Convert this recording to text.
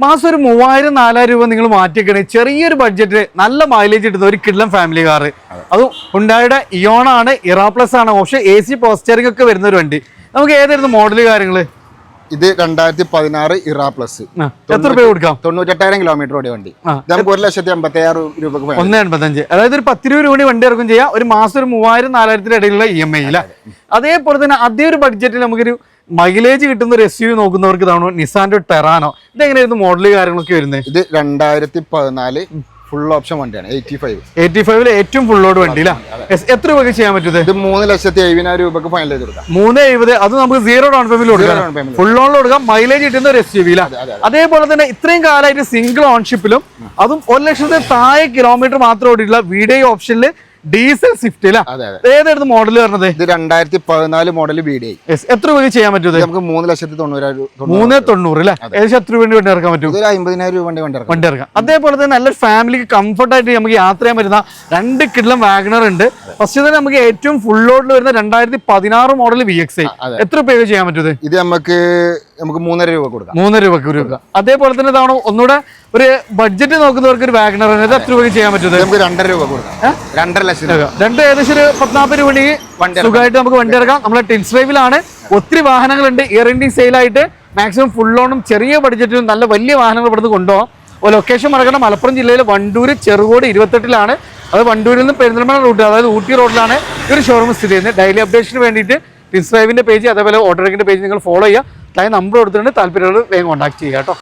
മാസം ഒരു 3000-4000 രൂപ നിങ്ങൾ മാറ്റിക്കണേ ചെറിയൊരു ബഡ്ജറ്റ് നല്ല മൈലേജ് കിട്ടുന്ന ഒരു കിഡ്ലം ഫാമിലി കാർ. അതും ഹുണ്ടായുടെ ഇയോൺ ആണ്, ഇറ പ്ലസ് ആണ് ഓപ്ഷൻ, AC പോസ്റ്ററിംഗ് ഒക്കെ വരുന്ന ഒരു വണ്ടി. നമുക്ക് ഏതായിരുന്നു മോഡല് കാര്യങ്ങള്? ഇത് 2016 ഇറ പ്ലസ്. എത്ര രൂപ കൊടുക്കാം? 98,000 കിലോമീറ്റർ ഓടിയ വണ്ടി. നമുക്ക് 1,86,000 രൂപക്ക് 1,85,000, അതായത് ഒരു 10 രൂപ കൂടി വണ്ടി ഇറക്കും ചെയ്യാം. ഒരു മാസം ഒരു 3000-4000 ഇടയിലുള്ള EMI ഇല്ല. അതേപോലെ തന്നെ അതേ ഒരു ബഡ്ജറ്റിൽ നമുക്കൊരു മൈലേജ് കിട്ടുന്ന ഒരു SUV നോക്കുന്നവർക്ക് ഇതാണോ നിസാന്റെ ടെറാനോ. ഇതെങ്ങനെയായിരുന്നു മോഡല് കാര്യങ്ങളൊക്കെ വരുന്നത്? ഇത് 2014 ഫുൾ ഓപ്ഷൻ വണ്ടിയാണ്. 85 ഏറ്റവും ഫുൾ ലോഡ് വണ്ടി അല്ലേ? എത്ര രൂപയ്ക്ക് ചെയ്യാൻ പറ്റുന്നത്? ഇത് 3,70,000 രൂപക്ക് ഫൈനൽ ചെയ്ത് കൊടുക്കാം. 3,70,000, അത് നമുക്ക് 0 ഡൗൺ പേയ്മെന്റ് കൊടുക്കാം, ഫുൾ ലോണിൽ കൊടുക്കാം, മൈലേജ് കിട്ടുന്ന ഒരു SUV. അതേപോലെ തന്നെ ഇത്രയും കാലമായിട്ട് സിംഗിൾ ഓൺഷിപ്പിലും അതും 1,00,000 താഴെ കിലോമീറ്റർ മാത്രം ഓടിയിട്ടുള്ള VDI ഓപ്ഷനിൽ ഡീസൽ സ്വിഫ്റ്റ് അല്ലേ? ഏതായിരുന്നു മോഡൽ വരുന്നത്? ഇത് 2014 മോഡൽ VDI. എത്ര രൂപയ്ക്ക് ചെയ്യാൻ പറ്റും? നമുക്ക് 3,90,000. 390 അല്ലേ? ഏകദേശം എത്ര രൂപ വണ്ടി ഇറക്കാൻ പറ്റും? 50,000 രൂപ വണ്ടി ഇറക്കാം. അതേപോലെ തന്നെ നല്ലൊരു ഫാമിലിക്ക് കംഫർട്ട് ആയിട്ട് നമുക്ക് യാത്ര ചെയ്യാൻ പറ്റുന്ന 2 കിഡ്ലം വാഗണർ ഉണ്ട്. ഫസ്റ്റ് തന്നെ നമുക്ക് ഏറ്റവും ഫുൾ ലോഡിൽ വരുന്ന 2016 മോഡൽ VXi. എത്ര രൂപ ചെയ്യാൻ പറ്റുന്നത്? ഇത് നമുക്ക് 3,500 രൂപ കൊടുക്കാം. 3,500 രൂപ. അതേപോലെ തന്നെ ഇതാണോ ഒന്നുകൂടെ ഒരു ബഡ്ജറ്റ് നോക്കുന്നവർക്ക് ഒരു വാഗണർ എത്ര രൂപയ്ക്ക് ചെയ്യാൻ പറ്റുന്നത്? നമുക്ക് 2,500 രൂപ കൊടുക്കാം. 2,50,000 രണ്ട് ഏകദേശം ഒരു 40-40 രൂപ സുഖമായിട്ട് നമുക്ക് വണ്ടി ഇറക്കാം. നമ്മളെ ടെൻസ് ഡ്രൈവിലാണ്. ഒത്തിരി വാഹനങ്ങളുണ്ട്. ഇയർ എൻഡിങ് സെയിലായിട്ട് മാക്സിമം ഫുൾ ലോണും ചെറിയ ബഡ്ജറ്റിലും നല്ല വലിയ വാഹനങ്ങൾ ഇവിടുന്ന് കൊണ്ടുപോകാം. അപ്പോൾ ലൊക്കേഷൻ മറക്കണം, മലപ്പുറം ജില്ലയിലെ വണ്ടൂര് ചെറുകോട് 28-ലാണ്. അത് വണ്ടൂരിൽ നിന്ന് പെരിന്തൽമണ്ണ റൂട്ട്, അതായത് ഊട്ടി റോഡിലാണ് ഈ ഒരു ഷോറൂം സ്ഥിതി ചെയ്യുന്നത്. ഡെയിലി അപ്ഡേഷന് വേണ്ടിയിട്ട് ടെൻസ് ഡ്രൈവിന്റെ പേജ് അതേപോലെ ഓട്ടോറിക്കിന്റെ പേജ് നിങ്ങൾ ഫോളോ ചെയ്യുക. നമ്പർ കൊടുത്തിട്ടുണ്ട്, താല്പര്യമുള്ളവർ വേഗം കോൺടാക്ട് ചെയ്യുക കേട്ടോ.